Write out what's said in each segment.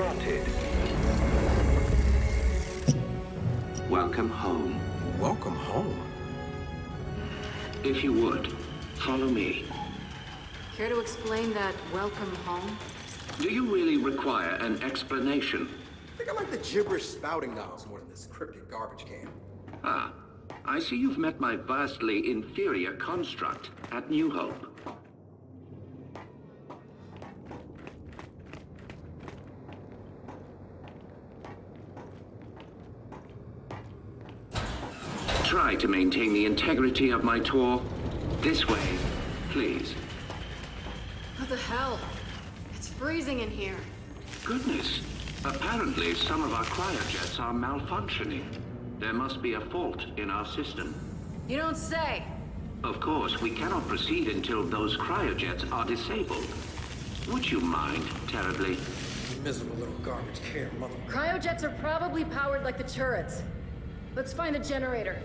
granted. Welcome home. Welcome home? If you would, follow me. Care to explain that welcome home? Do you really require an explanation? I think I like the gibberish spouting knobs more than this cryptic garbage can. Ah, I see you've met my vastly inferior construct at New Hope. Try to maintain the integrity of my tour. This way, please. What the hell? It's freezing in here. Goodness. Apparently, some of our cryojets are malfunctioning. There must be a fault in our system. You don't say. Of course, we cannot proceed until those cryojets are disabled. Would you mind terribly? You miserable little garbage can, mother. Cryojets are probably powered like the turrets. Let's find a generator.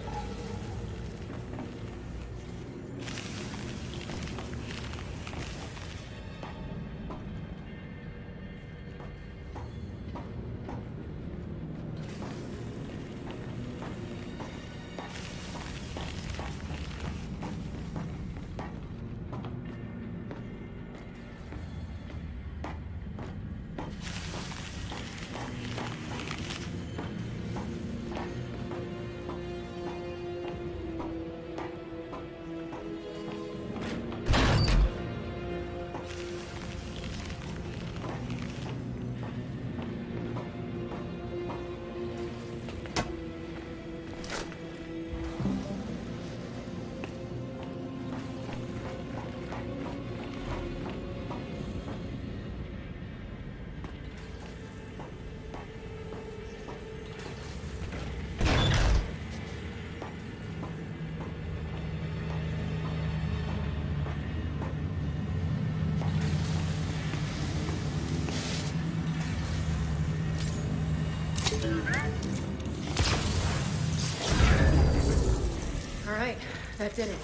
All right, that did it.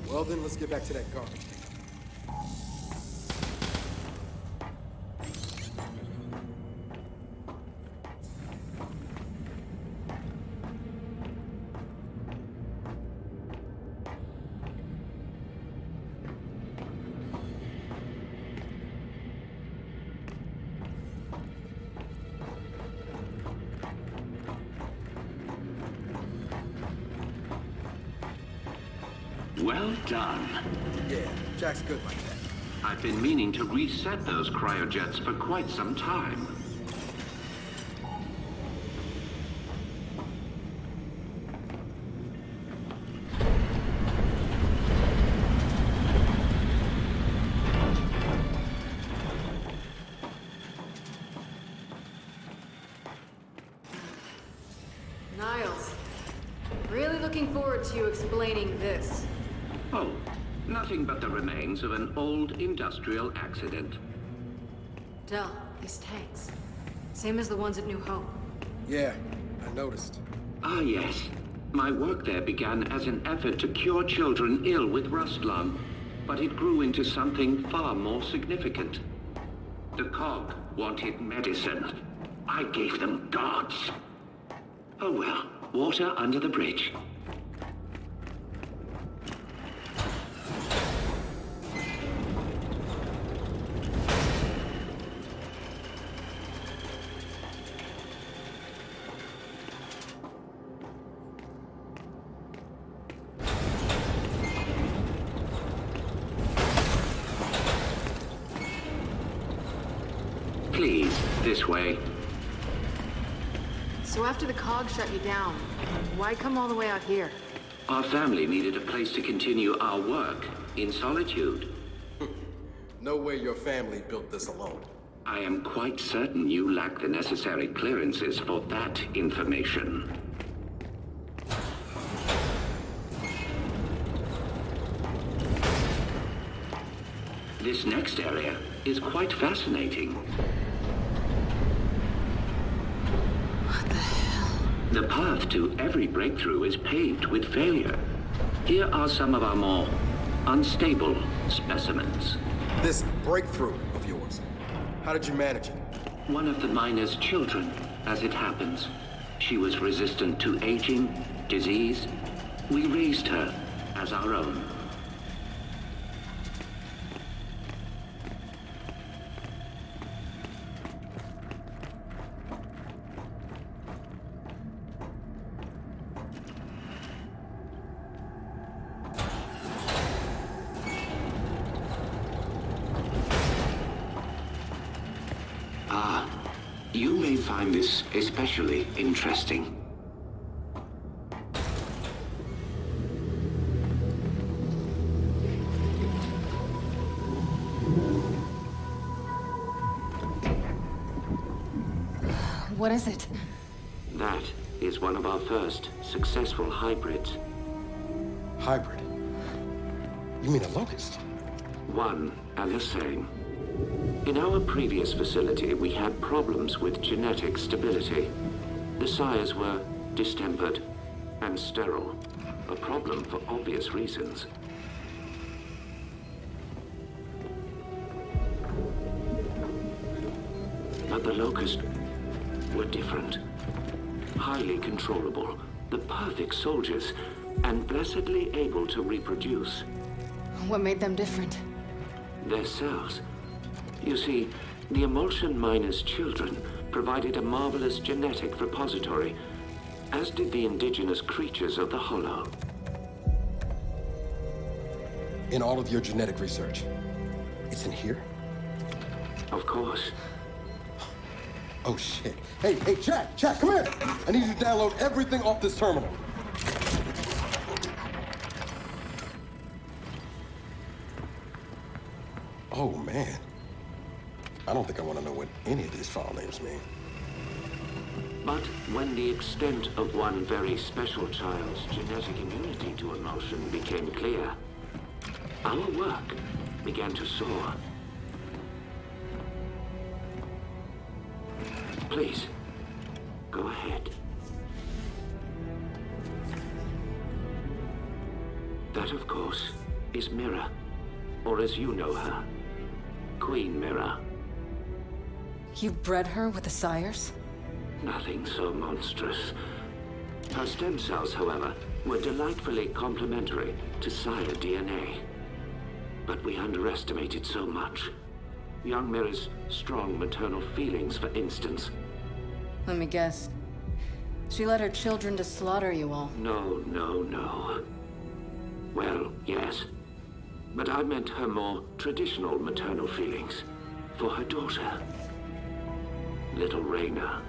Well then, let's get back to that garbage can. Well done. Yeah, Jack's good like that. I've been meaning to reset those cryojets for quite some time. Niles, really looking forward to you explaining this. Oh, nothing but the remains of an old industrial accident. Del, these tanks. Same as the ones at New Hope. Yeah, I noticed. Ah, yes. My work there began as an effort to cure children ill with rust lung, but it grew into something far more significant. The cog wanted medicine. I gave them gods. Oh well, water under the bridge. Please, this way. So after the cog shut you down, why come all the way out here? Our family needed a place to continue our work in solitude. No way your family built this alone. I am quite certain you lack the necessary clearances for that information. This next area is quite fascinating. What the hell? The path to every breakthrough is paved with failure. Here are some of our more unstable specimens. This breakthrough of yours, how did you manage it? one of the miner's children, as it happens. She was resistant to aging, disease. We raised her as our own. You may find this especially interesting. What is it? That is one of our first successful hybrids. Hybrid? You mean a locust? One and the same. In our previous facility, we had problems with genetic stability. The sires were distempered and sterile, a problem for obvious reasons. But the locusts were different. Highly controllable, the perfect soldiers, and blessedly able to reproduce. What made them different? Their cells. You see, the emulsion miner's children provided a marvelous genetic repository, as did the indigenous creatures of the Hollow. In all of your genetic research, it's in here? Of course. Oh, shit. Hey, Jack, come here! I need you to download everything off this terminal. Oh, man. I don't think I want to know what any of these file names mean. But when the extent of one very special child's genetic immunity to emulsion became clear, our work began to soar. Please, go ahead. That, of course, is Mira, or as you know her, Queen Mira. You bred her with the sires? Nothing so monstrous. Her stem cells, however, were delightfully complementary to sire DNA. But we underestimated so much. Young Mira's strong maternal feelings, for instance. Let me guess. She led her children to slaughter you all. No. Well, yes. But I meant her more traditional maternal feelings for her daughter. Little Raina.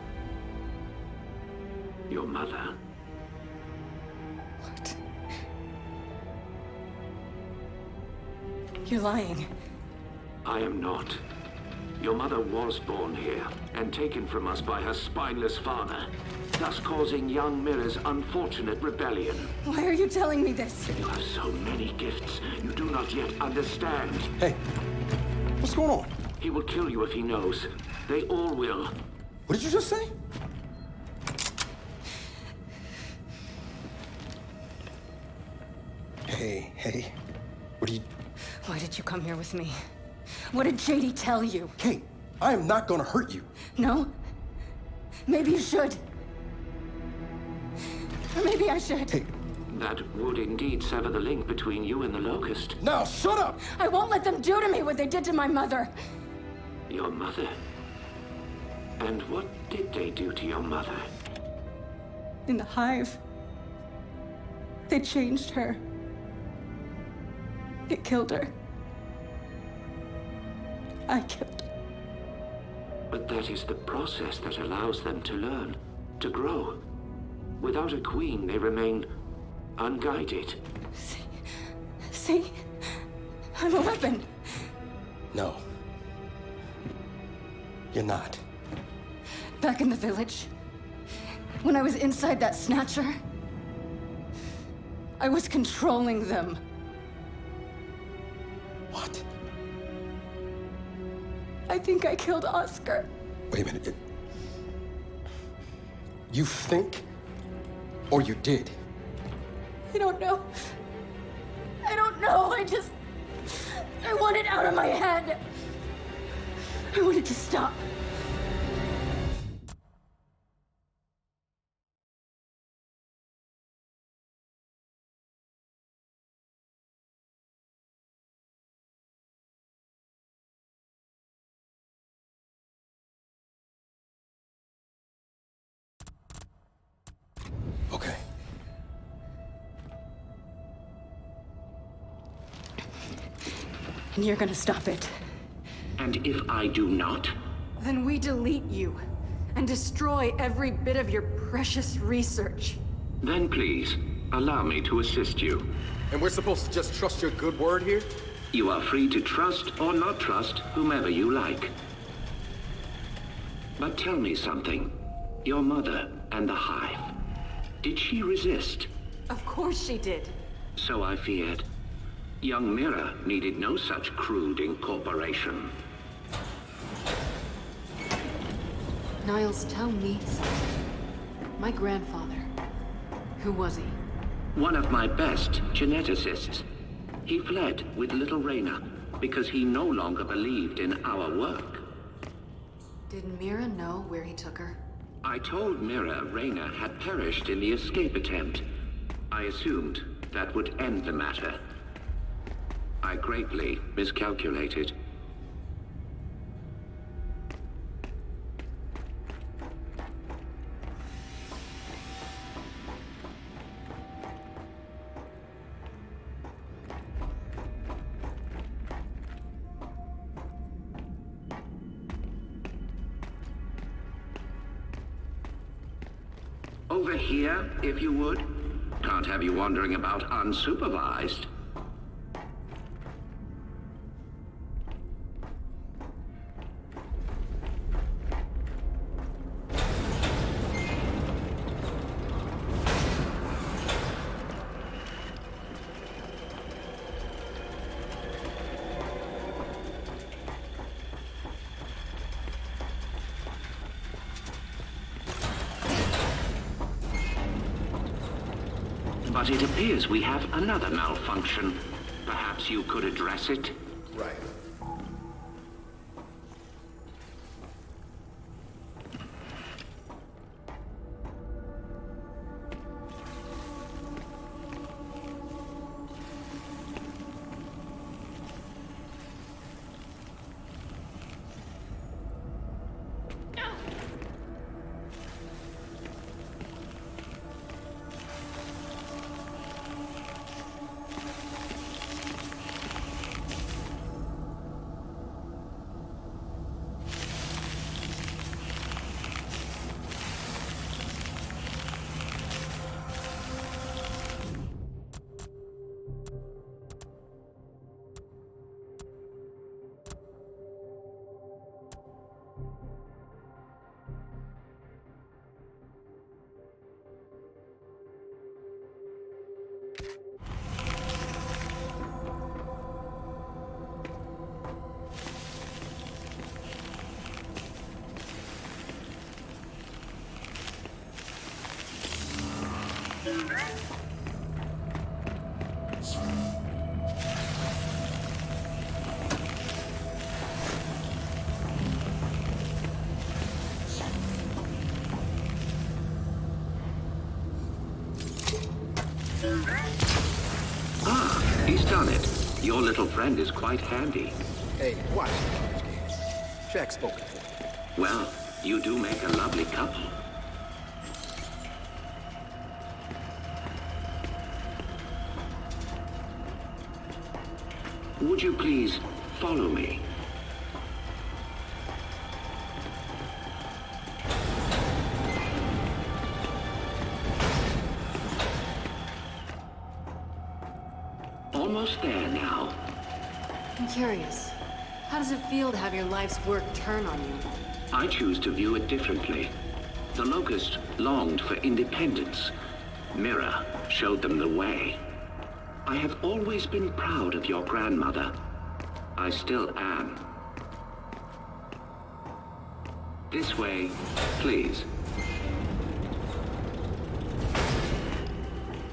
Your mother. What? You're lying. I am not. Your mother was born here and taken from us by her spineless father, thus causing young Mira's unfortunate rebellion. Why are you telling me this? You have so many gifts you do not yet understand. Hey, what's going on? He will kill you if he knows. They all will. What did you just say? Hey, what are you... Why did you come here with me? What did JD tell you? Kate, I am not gonna hurt you. No? Maybe you should. Or maybe I should. Hey, That would indeed sever the link between you and the Locust. now shut up! I won't let them do to me what they did to my mother. Your mother? And what did they do to your mother? In the hive, they changed her. It killed her. I killed her. But that is the process that allows them to learn, to grow. Without a queen, they remain unguided. See? I'm a weapon. No. You're not. Back in the village, when I was inside that snatcher, I was controlling them. What? I think I killed Oscar. Wait a minute. You think? Or you did? I don't know. I don't know. I want it out of my head. I want it to stop. And you're gonna stop it. And if I do not? Then we delete you and destroy every bit of your precious research. Then please, allow me to assist you. And we're supposed to just trust your good word here? You are free to trust or not trust whomever you like. But tell me something. Your mother and the hive. Did she resist? Of course she did. So I feared. Young Mira needed no such crude incorporation. Niles, tell me something. My grandfather. Who was he? One of my best geneticists. He fled with little Raina because he no longer believed in our work. Did Mira know where he took her? I told Mira Raina had perished in the escape attempt. I assumed that would end the matter. I greatly miscalculated. Over here, if you would. Can't have you wandering about unsupervised. But it appears we have another malfunction. Perhaps you could address it? Right. Ah, he's done it. Your little friend is quite handy. Hey, watch it. Jack spoken for. Well, you do make a lovely couple. Would you please follow me? Almost there now. I'm curious. How does it feel to have your life's work turn on you? I choose to view it differently. The Locust longed for independence. Mira showed them the way. I have always been proud of your grandmother. I still am. This way, please.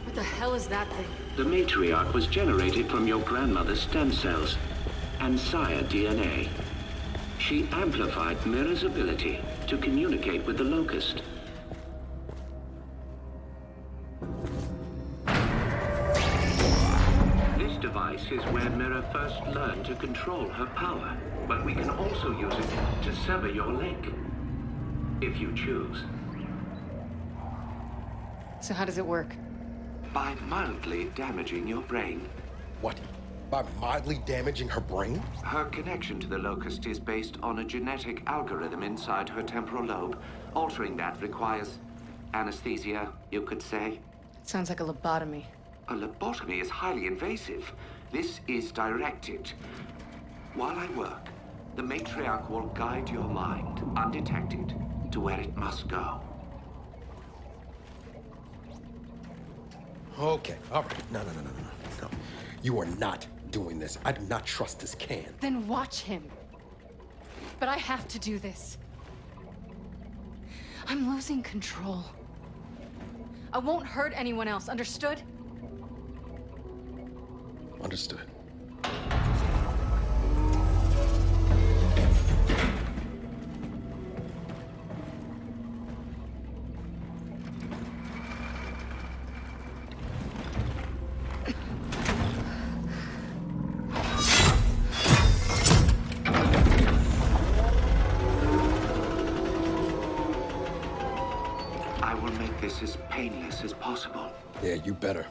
What the hell is that thing? The matriarch was generated from your grandmother's stem cells and sire DNA. She amplified Mira's ability to communicate with the Locust. This device is where Mira first learned to control her power, but we can also use it to sever your link, if you choose. So how does it work? By mildly damaging your brain. What? By mildly damaging her brain? Her connection to the locust is based on a genetic algorithm inside her temporal lobe. Altering that requires anesthesia, you could say. Sounds like a lobotomy. A lobotomy is highly invasive. This is directed. While I work, the matriarch will guide your mind, undetected, to where it must go. Okay, all right. No. You are not doing this. I do not trust this can. Then watch him. But I have to do this. I'm losing control. I won't hurt anyone else, understood? Understood. I will make this as painless as possible. Yeah, you better.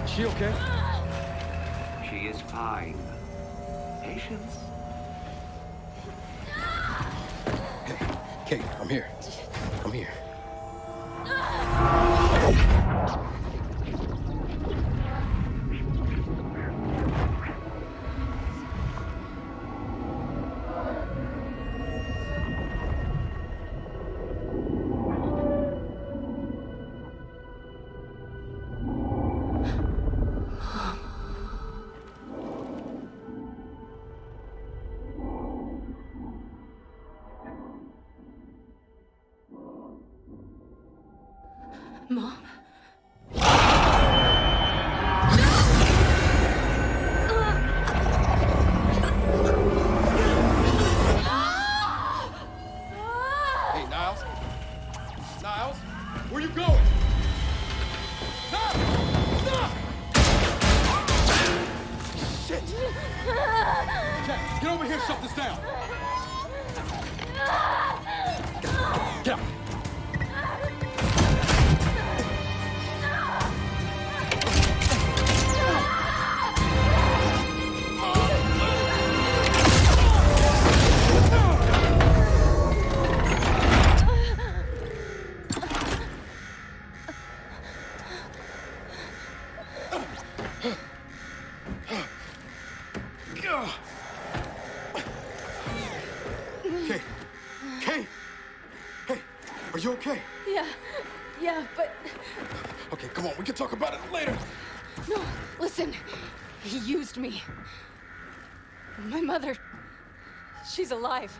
She okay? She is fine. Patience? Hey, Kate, I'm here. I'm here. Mom? Hey, Niles? Niles? Where you going? Niles! Stop! Shit! Jack, get over here, shut this down! Get out! Kate! Kate! Hey, are you okay? Yeah, but... Okay, come on, we can talk about it later. No, listen. He used me. My mother... she's alive.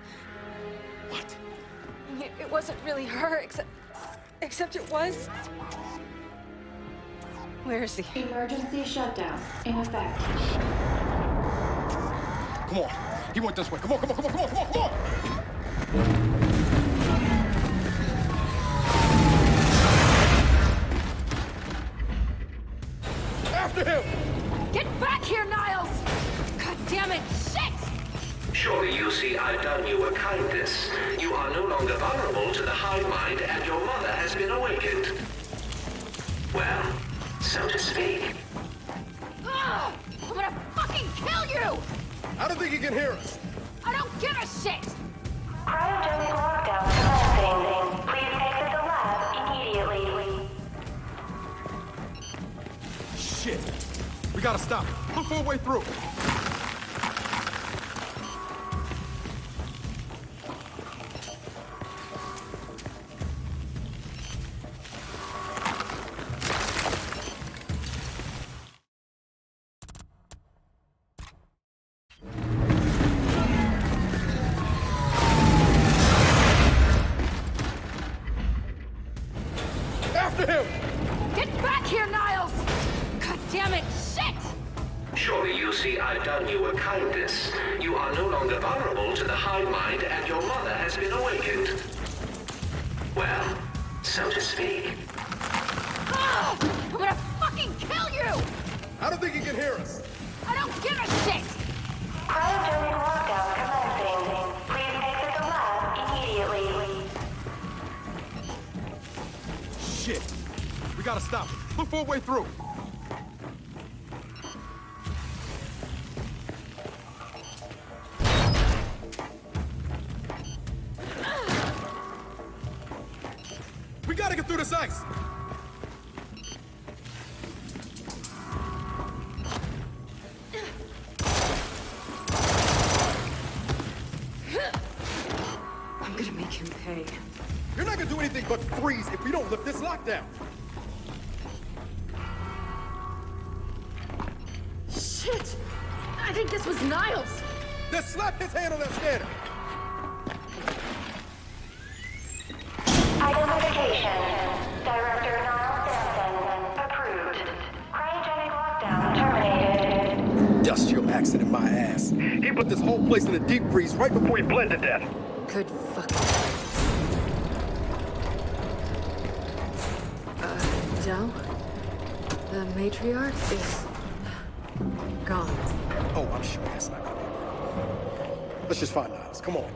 What? It wasn't really her, except it was. Where is he? Emergency shutdown in effect. Come on. He went this way. Come on. After him! Get back here, Niles! God damn it! Shit! Surely you see I've done you a kindness. You are no longer vulnerable to the hive mind and your mother has been awakened. Well, so to speak. Ugh! I'm gonna fucking kill you! I don't think you can hear us. I don't give a shit! Cryogenic lockdown commencing. Please exit the lab immediately. Shit. We gotta stop. Look for a way through. After him! Get back here, Niles! God damn it, shit! Surely you see I've done you a kindness. You are no longer vulnerable to the hive mind and your mother has been awakened. Well, so to speak. Ugh! I'm gonna fucking kill you! I don't think you can hear us. I don't give a shit! Cryogenic lockdown commencing. Please exit the lab immediately. Shit. We gotta stop. Look for a way through. We gotta get through this ice. I'm gonna make him pay. You're not gonna do anything but freeze if we don't lift this lockdown. Shit! I think this was Niles! Then slap his hand on that scanner. Identification. Director Niles Benson. Approved. Cryogenic lockdown terminated. Industrial accident, my ass. He put this whole place in a deep freeze right before he bled to death. Good fucking. Del? The matriarch is gone. Oh, I'm sure that's not gonna be a problem. Let's just find Niles. Come on.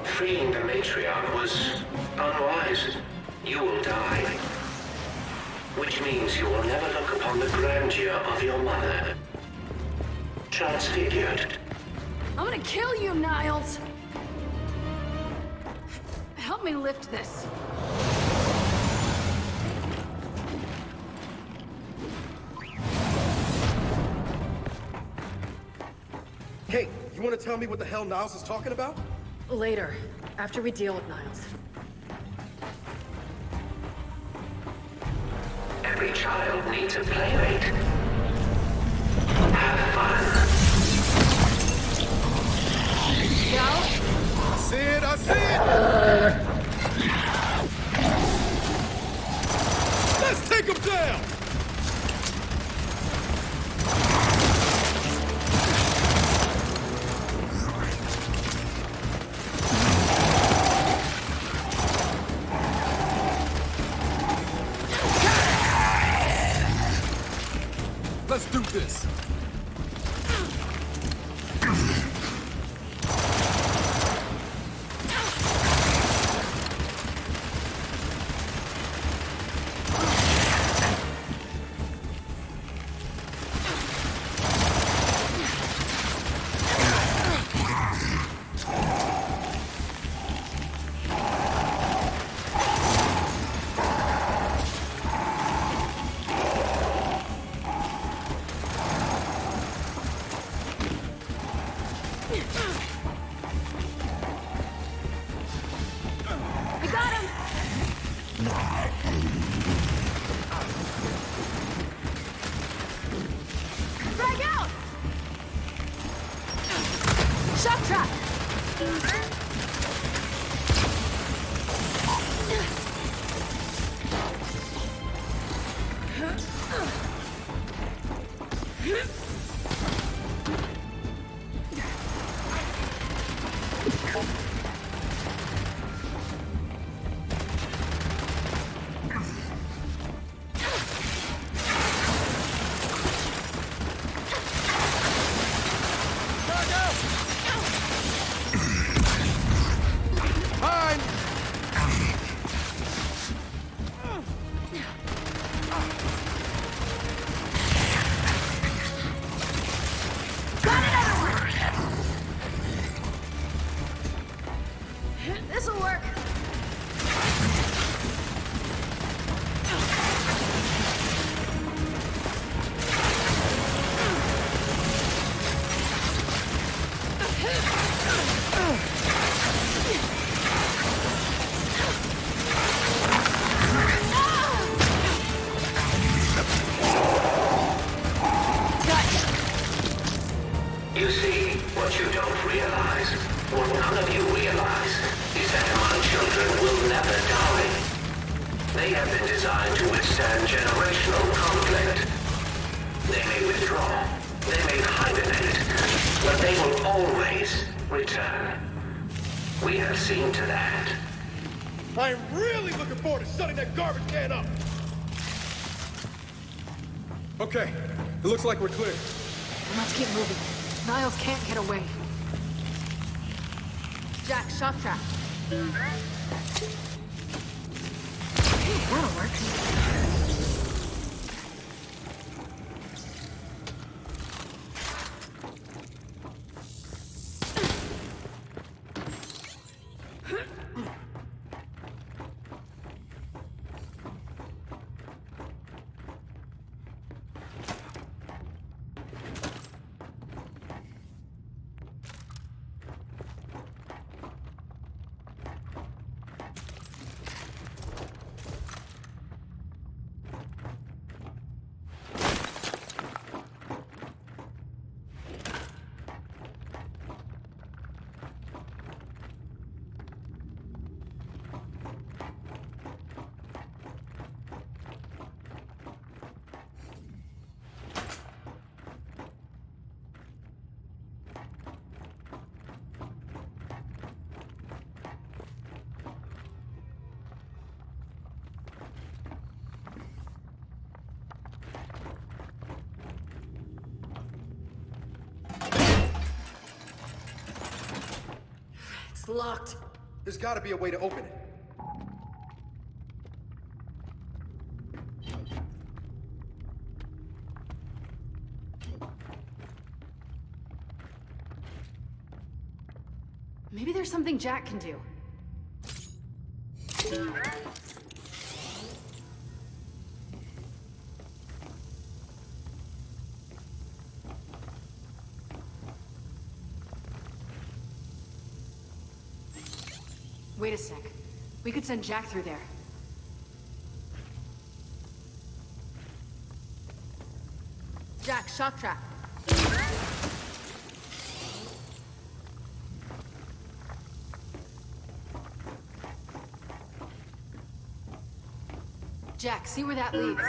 Freeing the matriarch was unwise. You will die. Which means you will never look upon the grandeur of your mother. Transfigured. I'm gonna kill you, Niles! Help me lift this. Hey, you wanna tell me what the hell Niles is talking about? Later, after we deal with Niles. Every child needs a playmate. Have fun. Del? I see it, I see it! Let's take him down! Let's do this. I got him! Frag out! Shock trap! Fine! This'll work. You see, what you don't realize, what none of you realize, is that my children will never die. They have been designed to withstand generational conflict. They may withdraw, they may hibernate, but they will always return. We have seen to that. I am really looking forward to shutting that garbage can up! Okay, it looks like we're clear. Let's keep moving. Niles can't get away. Jack, shock trap. That'll work. It's locked. There's gotta be a way to open it. Maybe there's something Jack can do. Wait a sec. We could send Jack through there. Jack, shock trap. Jack, see where that leads.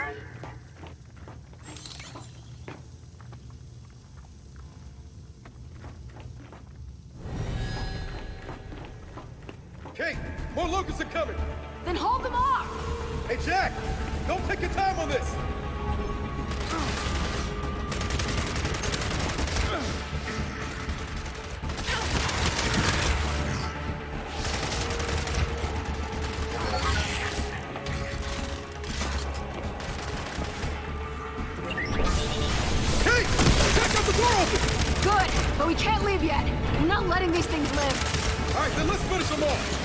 Kate, more locusts are coming! Then hold them off! Hey, Jack! Don't take your time on this! Kate! Jack got the door open! Good, but we can't leave yet. I'm not letting these things live. All right, then let's finish them off!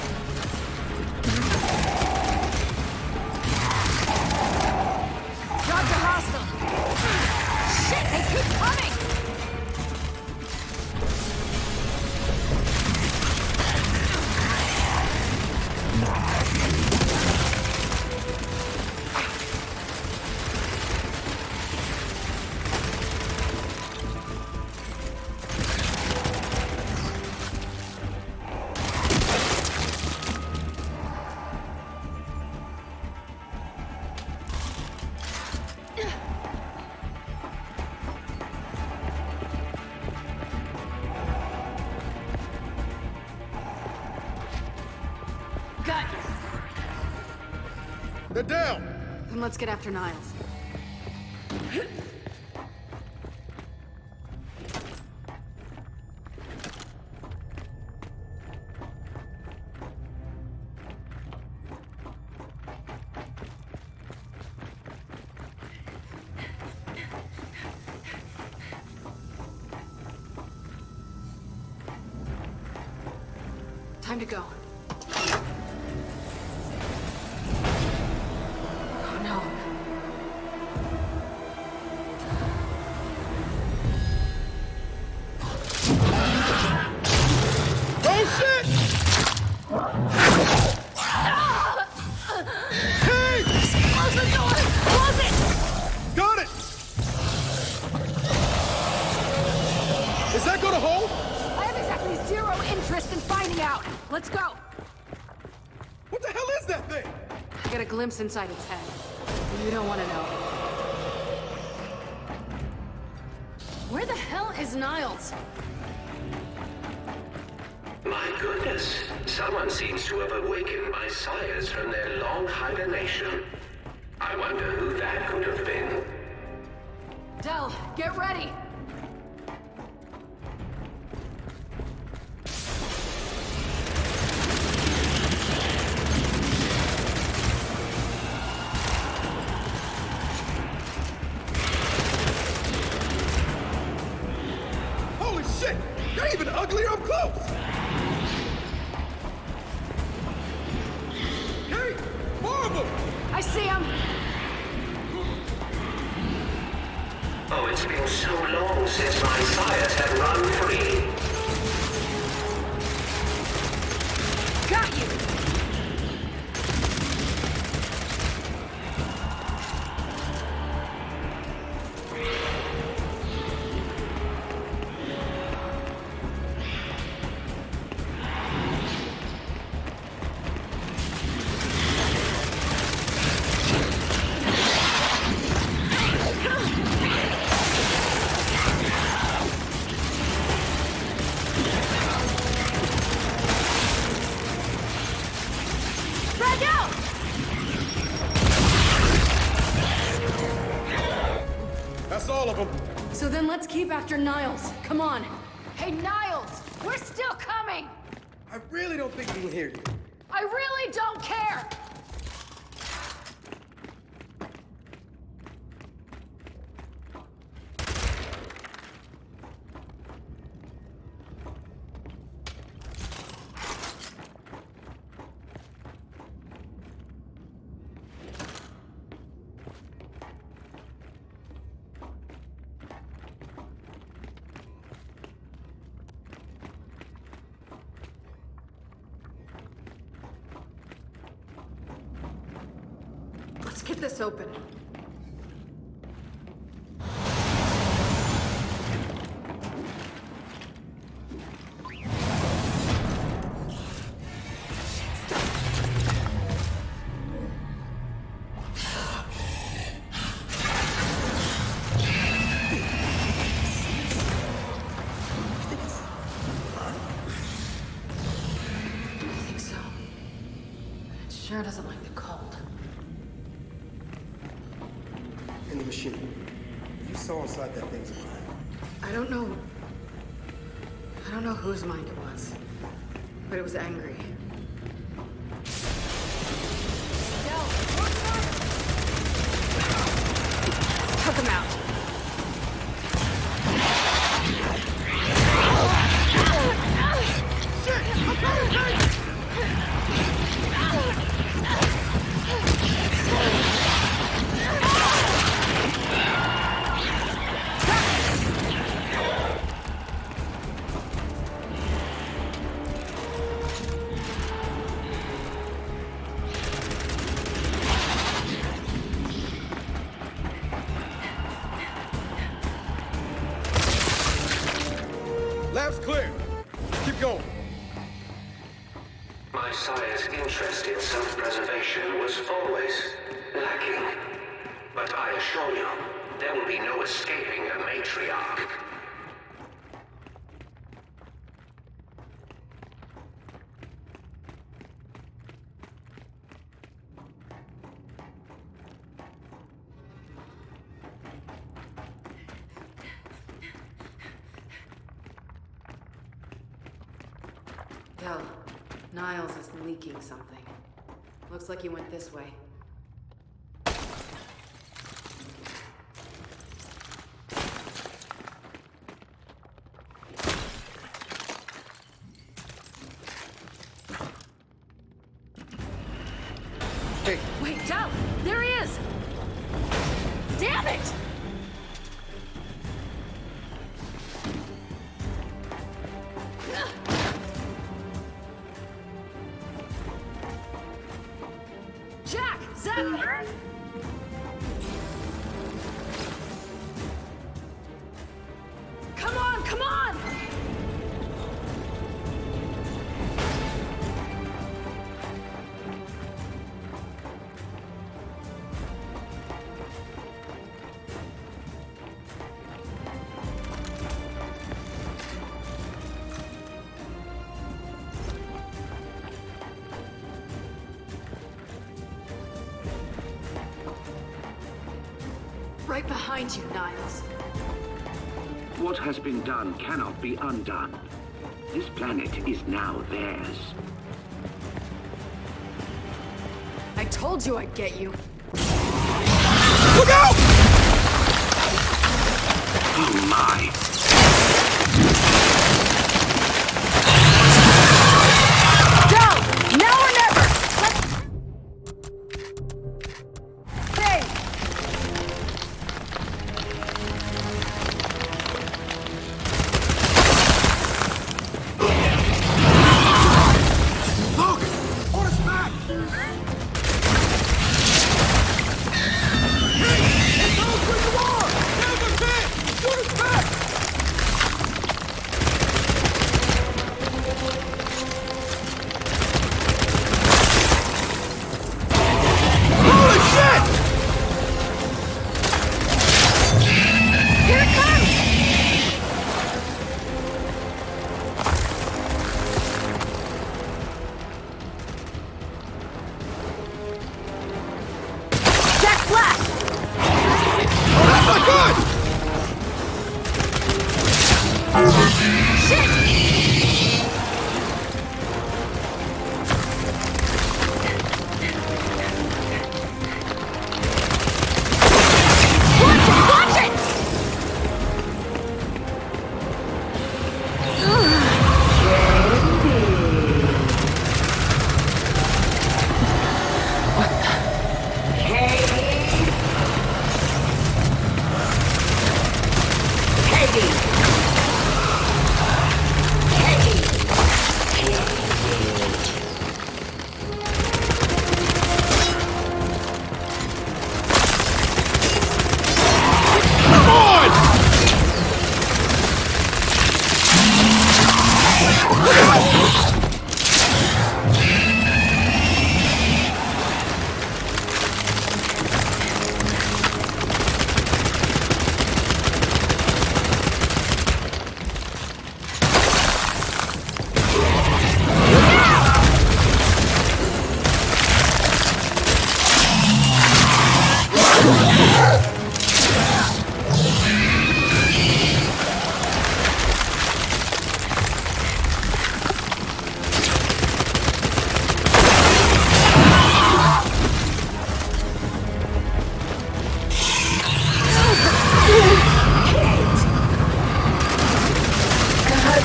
Jobs are hostile. Shit, they keep coming! Got you. They're down! Then let's get after Niles. Time to go. Oh no. Oh shit! Hey! Close the door! Close it! Got it! Is that gonna hold? I have exactly zero interest in finding out. Let's go. What the hell is that thing? I got a glimpse inside its head. You don't want to know. Where the hell is Niles? My goodness, someone seems to have awakened my sires from their long hibernation. I wonder who that could have been. Del, get ready. Holy shit! They're even uglier up close! Hey! More of them! I see him. Oh, it's been so long since my sires had run free. Got you. Frag out! That's all of them. So then let's keep after Niles. Come on. Hey, Niles! We're still coming! I really don't think we can hear you. I really don't care! Let's get this open. I think so. It sure doesn't like the cold. In the machine. You saw inside that thing's mind. I don't know whose mind it was, but it was angry. Del, work harder! Took him out. Shit! I'm coming, Kate! Lab's clear. Keep going. My sire's interest in self-preservation was always lacking. But I assure you, there will be no escaping a matriarch. Del, Niles is leaking something. Looks like he went this way. it! Jack! Zap! Come on, come on! Right behind you, Niles. What has been done cannot be undone. This planet is now theirs. I told you I'd get you. Look out! Oh my! Go! Now or never! Let's... Hey! Look! On his back! Hey! Hey, tell us where you are! Down the pit! Shoot us back! Holy shit! Here it comes! Jack Flash! Oh, that's not good! Watch it! Come on!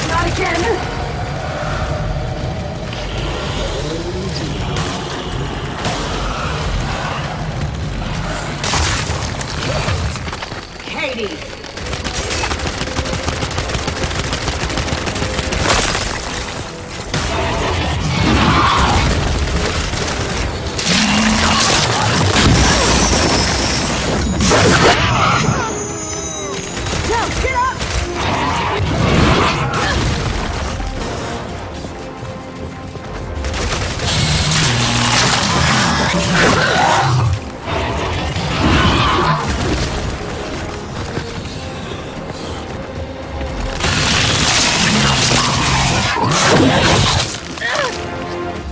Not again! Katie! Now, get up!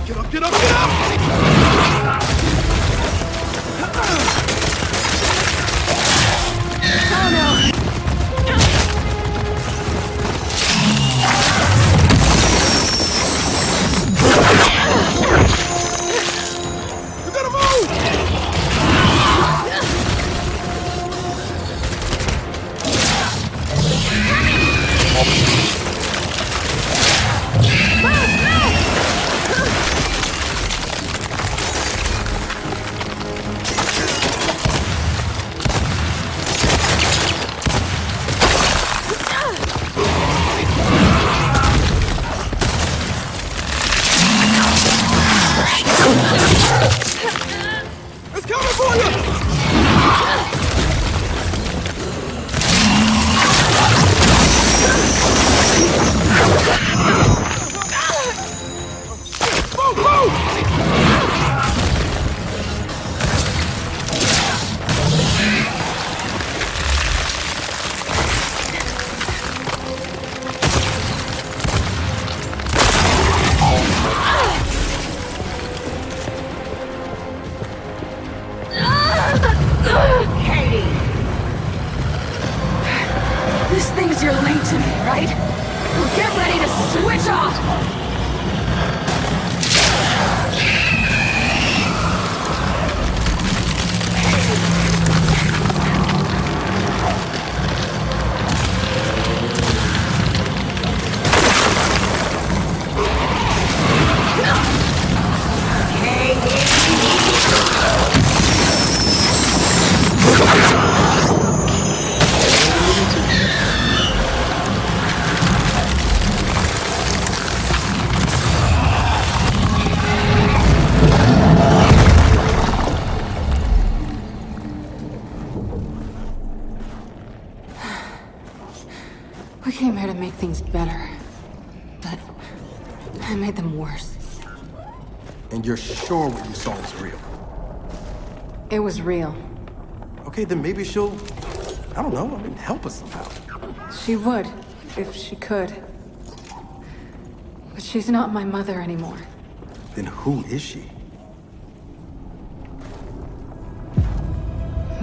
Get up, get up, get up! Oh no! You gotta move! We came here to make things better, but I made them worse. And you're sure what you saw was real? It was real. Okay, then maybe she'll, I don't know, help us somehow. She would, if she could. But she's not my mother anymore. Then who is she?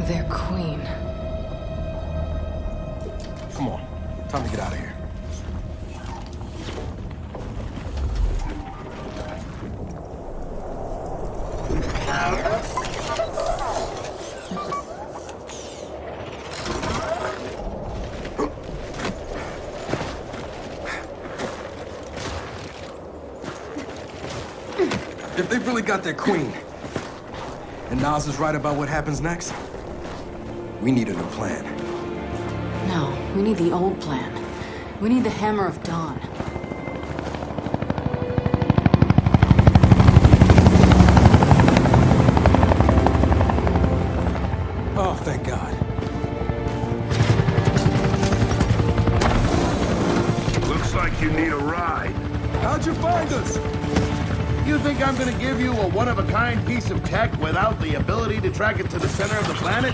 Their queen. Come on, time to get out of here. If they really got their queen, and Nas is right about what happens next, we need a new plan. No, we need the old plan. We need the Hammer of Dawn. Oh, thank God. Looks like you need a ride. How'd you find us? You think I'm gonna give you a one-of-a-kind piece of tech without the ability to track it to the center of the planet?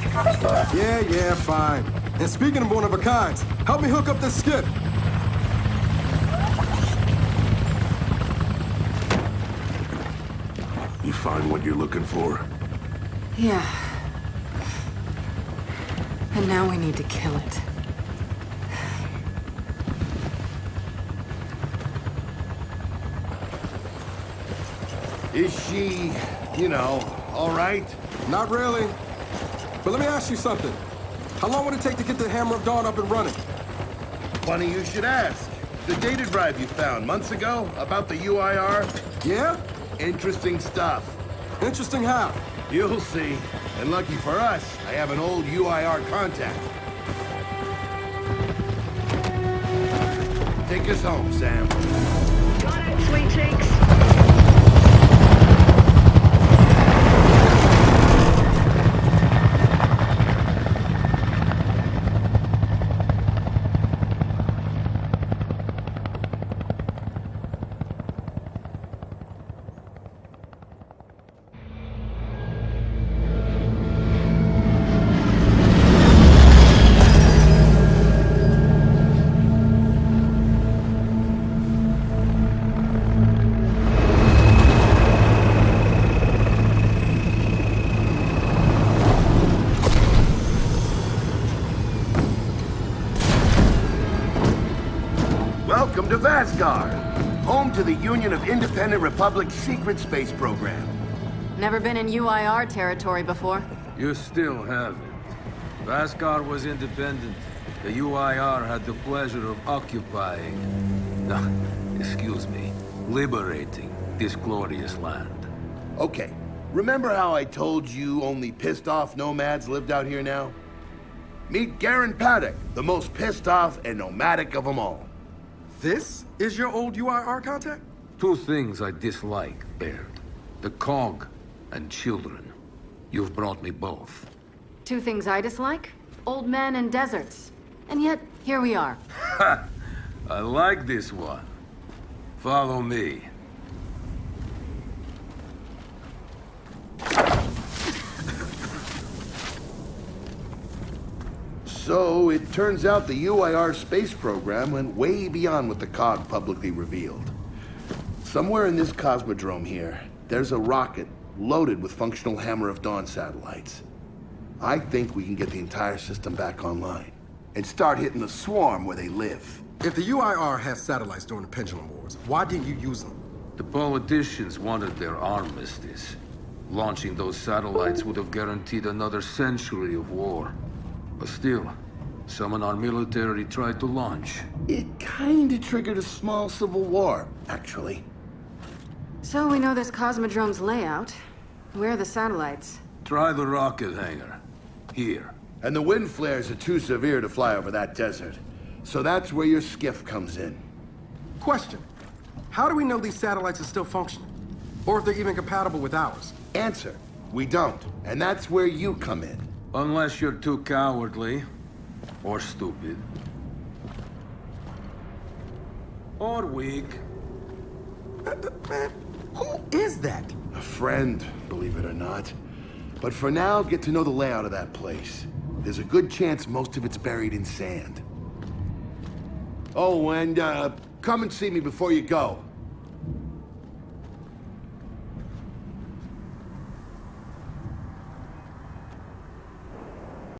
Yeah, fine. And speaking of one-of-a-kinds, help me hook up this skip. You find what you're looking for? Yeah. And now we need to kill it. Is she, you know, all right? Not really. But let me ask you something. How long would it take to get the Hammer of Dawn up and running? Funny you should ask. The data drive you found months ago about the UIR? Yeah? Interesting stuff. Interesting how? You'll see. And lucky for us, I have an old UIR contact. Take us home, Sam. Got it, sweet cheeks. Welcome to Vasgar, home to the Union of Independent Republics secret space program. Never been in UIR territory before. You still haven't. Vasgar was independent. The UIR had the pleasure of occupying... No, excuse me, liberating this glorious land. Okay, remember how I told you only pissed off nomads lived out here now? Meet Garen Paddock, the most pissed off and nomadic of them all. This is your old UIR contact? Two things I dislike, Baird. The cog and children. You've brought me both. Two things I dislike? Old men and deserts. And yet, here we are. Ha! I like this one. Follow me. So, it turns out the UIR space program went way beyond what the COG publicly revealed. Somewhere in this cosmodrome here, there's a rocket loaded with functional Hammer of Dawn satellites. I think we can get the entire system back online and start hitting the swarm where they live. If the UIR has satellites during the Pendulum Wars, why didn't you use them? The politicians wanted their armistice. Launching those satellites would have guaranteed another century of war. But still, some in our military tried to launch. It kinda triggered a small civil war, actually. So we know this Cosmodrome's layout. Where are the satellites? Try the rocket hangar. Here. And the wind flares are too severe to fly over that desert. So that's where your skiff comes in. Question. How do we know these satellites are still functioning? Or if they're even compatible with ours? Answer. We don't. And that's where you come in. Unless you're too cowardly. Or stupid. Or weak. Man, who is that? A friend, believe it or not. But for now, get to know the layout of that place. There's a good chance most of it's buried in sand. Oh, and come and see me before you go.